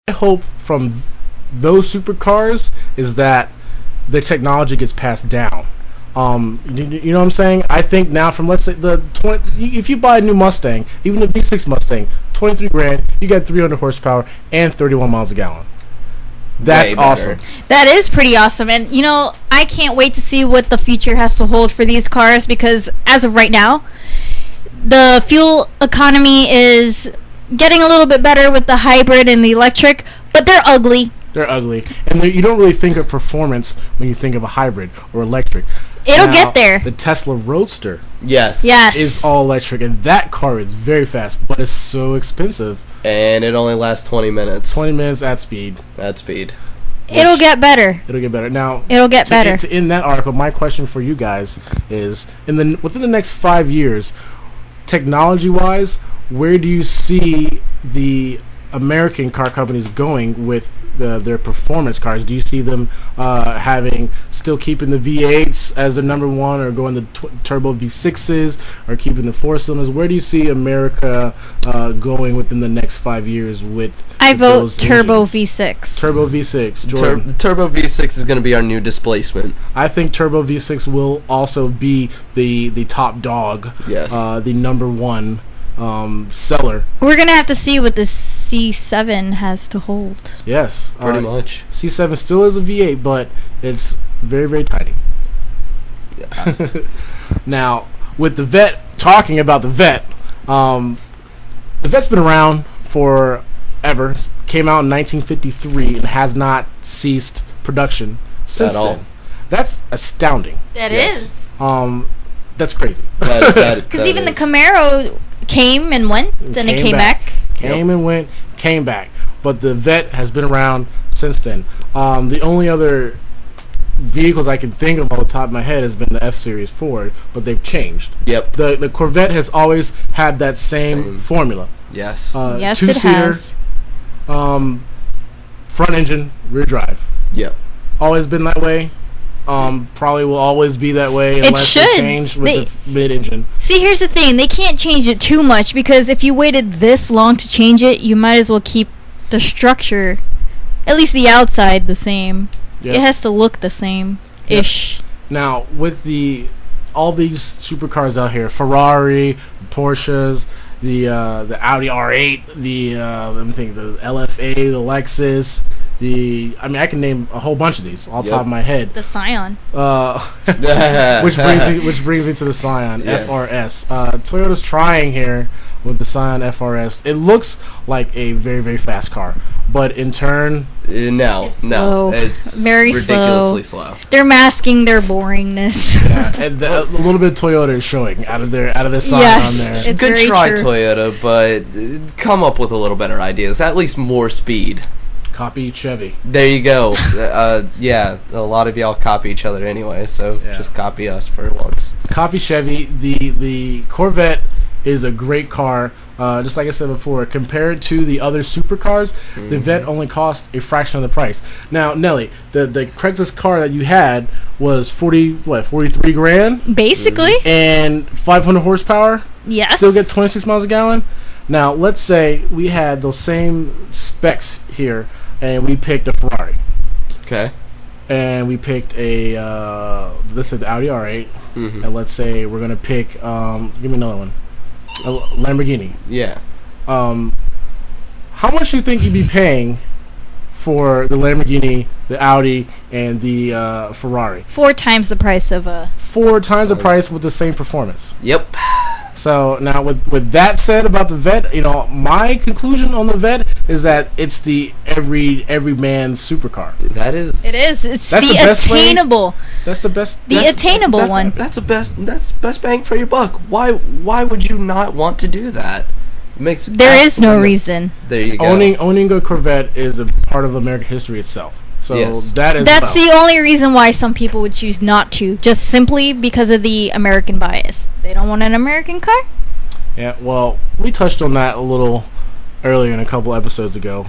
I hope from those supercars is that the technology gets passed down. You know what I'm saying? I think now from, let's say, the 20, if you buy a new Mustang, even the V6 Mustang, 23 grand, you got 300 horsepower and 31 miles a gallon. That's awesome. That is pretty awesome. And, you know, I can't wait to see what the future has to hold for these cars, because as of right now, the fuel economy is getting a little bit better with the hybrid and the electric, but they're ugly. They're ugly. And you don't really think of performance when you think of a hybrid or electric. It'll get there. The Tesla Roadster Yes. is all electric, and that car is very fast, but it's so expensive. And it only lasts 20 minutes. 20 minutes at speed. At speed. It'll get better. It'll get better. Now, it'll get better. In that article, my question for you guys is, within the next 5 years, technology-wise, where do you see the American car companies going with their performance cars? Do you see them still keeping the V8s as their number one, or going the turbo V6s, or keeping the 4-cylinders? Where do you see America going within the next 5 years with? I vote turbo engines? V6. Turbo V6. Jordan. Turbo V6 is going to be our new displacement. I think turbo V6 will also be the top dog. Yes. The number one seller. We're gonna have to see what the C7 has to hold. Yes, pretty much. C7 still is a V8, but it's very, very tiny. Yeah. Now, with the Vet, talking about the Vet, the Vet's been around forever. Came out in 1953 and has not ceased production since then. That's astounding. That is. That's crazy. Because even the Camaro came and went, and it came back. Came and went, came back. But the Vet has been around since then. The only other vehicles I can think of off the top of my head has been the F-Series Ford, but they've changed. Yep. The Corvette has always had that same formula. Yes. Yes, two-seater, it has. Front engine, rear drive. Yep. Always been that way. Probably will always be that way unless they change with the mid-engine. See, here's the thing. They can't change it too much, because if you waited this long to change it, you might as well keep the structure, at least the outside, the same. Yep. It has to look the same-ish. Yep. Now, with all these supercars out here, Ferrari, Porsches, the Audi R8, the LFA, the Lexus, I can name a whole bunch of these off the top of my head. The Scion. Which brings me to the Scion yes. FRS. Toyota's trying here with the Scion FRS. It looks like a very, very fast car, but in turn, it's very ridiculously slow. They're masking their boringness. Yeah, and a little bit of Toyota is showing out of their Scion on there. It's Good try, true. Toyota, but come up with a little better ideas. At least more speed. Copy Chevy. There you go. Yeah, a lot of y'all copy each other anyway, so just copy us for once. Copy Chevy. The Corvette is a great car. Just like I said before, compared to the other supercars, the Vet only costs a fraction of the price. Now, Nelly, the Craigslist car that you had was 43 grand? Basically. And 500 horsepower? Yes. Still get 26 miles a gallon? Now, let's say we had those same specs here, and we picked a Ferrari. Okay. And we picked the Audi R8. And let's say we're going to pick, give me another one. A Lamborghini. Yeah. How much do you think you'd be paying for the Lamborghini, the Audi, and the Ferrari? 4 times the price of a... 4 times the price with the same performance. Yep. So now, with that said about the Vet, my conclusion on the Vet is that it's the every man's supercar. That is. It is. It's that's the attainable. That's the best. The attainable one. That's best bang for your buck. Why would you not want to do that? There is no reason. There you go. Owning a Corvette is a part of American history itself. So that's the only reason why some people would choose not to, just simply because of the American bias. They don't want an American car. Yeah, well, we touched on that a little earlier in a couple episodes ago,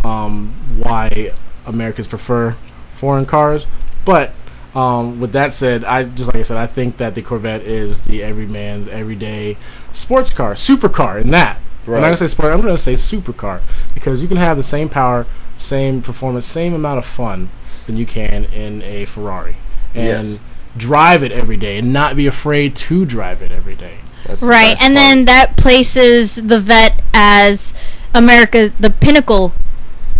why Americans prefer foreign cars. But with that said, I think that the Corvette is the everyman's everyday sports car, supercar in that. I'm not going to say sport, I'm going to say supercar. Because you can have the same power, same performance, same amount of fun than you can in a Ferrari. And drive it every day and not be afraid to drive it every day. That's right, and then that places the Vet as America, the pinnacle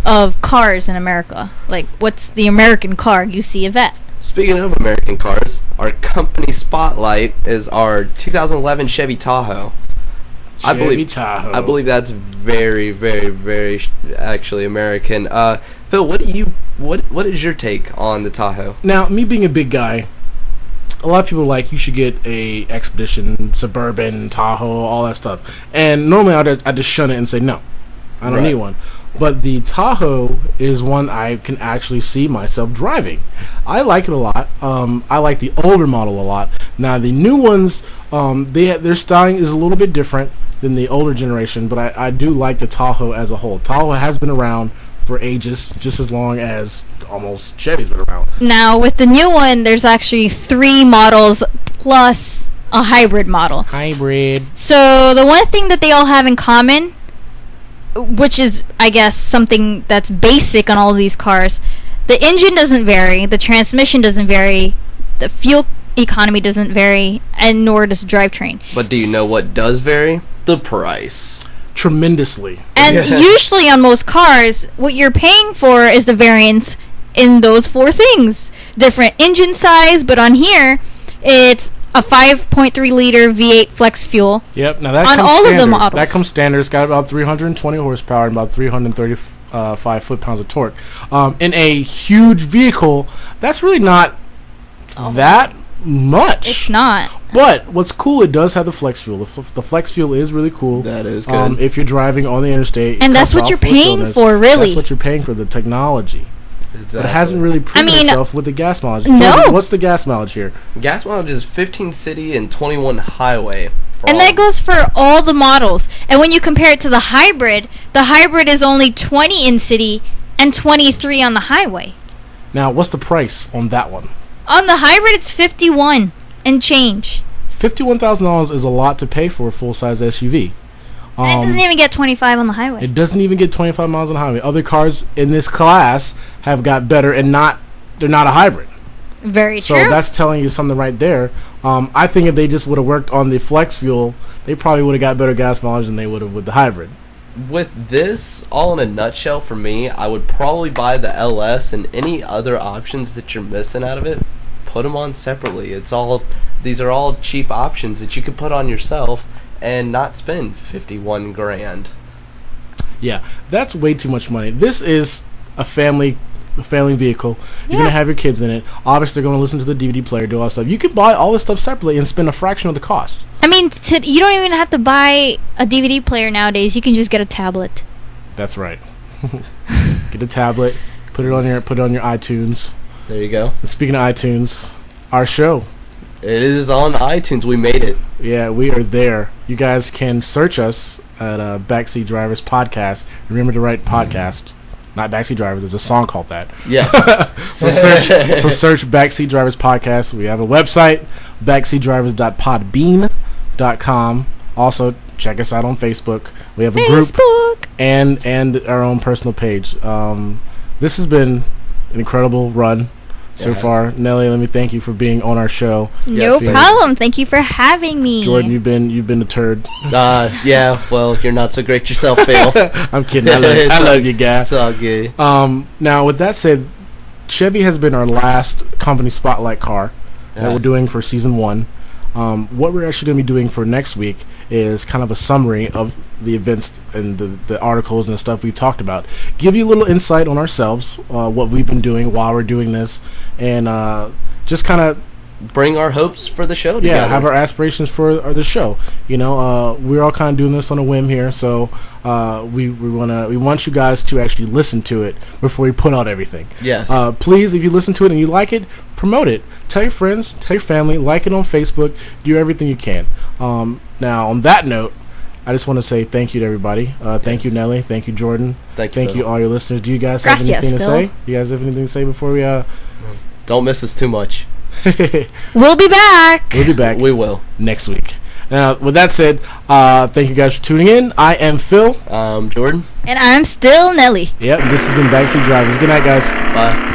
of cars in America. Like, what's the American car? You see a Vet. Speaking of American cars, our company spotlight is our 2011 Chevy Tahoe. Tahoe. I believe that's very, very, very actually American. Phil, what is your take on the Tahoe? Now, me being a big guy, a lot of people are like, you should get a Expedition, Suburban, Tahoe, all that stuff. And normally I just shun it and say, no, I don't need one. But the Tahoe is one I can actually see myself driving. I like it a lot. I like the older model a lot. Now, the new ones, their styling is a little bit different than the older generation, but I do like the Tahoe as a whole. Tahoe has been around for ages, just as long as almost Chevy's been around. Now, with the new one, there's actually 3 models plus a hybrid model. Hybrid. So the one thing that they all have in common, which is, I guess, something that's basic on all of these cars, the engine doesn't vary, the transmission doesn't vary, the fuel economy doesn't vary, and nor does drivetrain. But do you know what does vary? The price. Tremendously. And usually on most cars, what you're paying for is the variance in those 4 things. Different engine size, but on here, it's a 5.3 liter V8 flex fuel. Yep. Now that on comes all standard. of the models. That comes standard. It's got about 320 horsepower and about 335 foot-pounds of torque. In a huge vehicle, that's really not that much. It's not. But what's cool, it does have the flex fuel. The flex fuel is really cool. That is good. If you're driving on the interstate. And that's what you're paying for, really. That's what you're paying for, the technology. Exactly. But it hasn't really proven itself with the gas mileage. No. What's the gas mileage here? Gas mileage is 15 city and 21 highway. And that goes for all the models. And when you compare it to the hybrid is only 20 in city and 23 on the highway. Now, what's the price on that one? On the hybrid, it's 51 and change. $51,000 is a lot to pay for a full-size SUV. And it doesn't even get 25 on the highway. It doesn't even get 25 miles on the highway. Other cars in this class have got better, and they're not a hybrid. Very true. So that's telling you something right there. I think if they just would have worked on the flex fuel, they probably would have got better gas mileage than they would have with the hybrid. With this, all in a nutshell, for me, I would probably buy the LS, and any other options that you're missing out of it, put them on separately. These are all cheap options that you could put on yourself and not spend 51 grand. Yeah, that's way too much money. This is a family vehicle. You're going to have your kids in it. Obviously, they're going to listen to the DVD player, do all that stuff. You can buy all this stuff separately and spend a fraction of the cost. I mean, you don't even have to buy a DVD player nowadays. You can just get a tablet. That's right. Get a tablet, put it on your iTunes. There you go. And speaking of iTunes, our show. It is on iTunes. We made it. Yeah, we are there. You guys can search us at Backseat Drivers Podcast. Remember to write podcast, not Backseat Drivers. There's a song called that. Yes. so search Backseat Drivers Podcast. We have a website, backseatdrivers.podbean.com. Also, check us out on Facebook. We have a group and our own personal page. This has been an incredible run so far. Nelly, let me thank you for being on our show. No problem. Thank you for having me. Jordan, you've been a turd. Yeah, well, you're not so great yourself, Phil. I'm kidding. I love you, guys. It's all good. Now, with that said, Chevy has been our last company spotlight car that we're doing for season 1. What we're actually going to be doing for next week is kind of a summary of the events and the articles and the stuff we've talked about. Give you a little insight on ourselves, what we've been doing while we're doing this, and just kind of bring our hopes for the show together. Yeah, have our aspirations for the show. You know, we're all kind of doing this on a whim here, so we want you guys to actually listen to it before we put out everything. Yes. Please, if you listen to it and you like it, promote it. Tell your friends, tell your family, like it on Facebook. Do everything you can. Now, on that note, I just want to say thank you to everybody. Thank you, Nelly. Thank you, Jordan. Thank you, all your listeners. Do you guys have anything to say? You guys have anything to say before we? Don't miss us too much. We'll be back. We'll be back. We will next week. With that said, thank you guys for tuning in. I am Phil. Jordan. And I'm still Nelly. Yep, this has been Backseat Drivers. Good night, guys. Bye.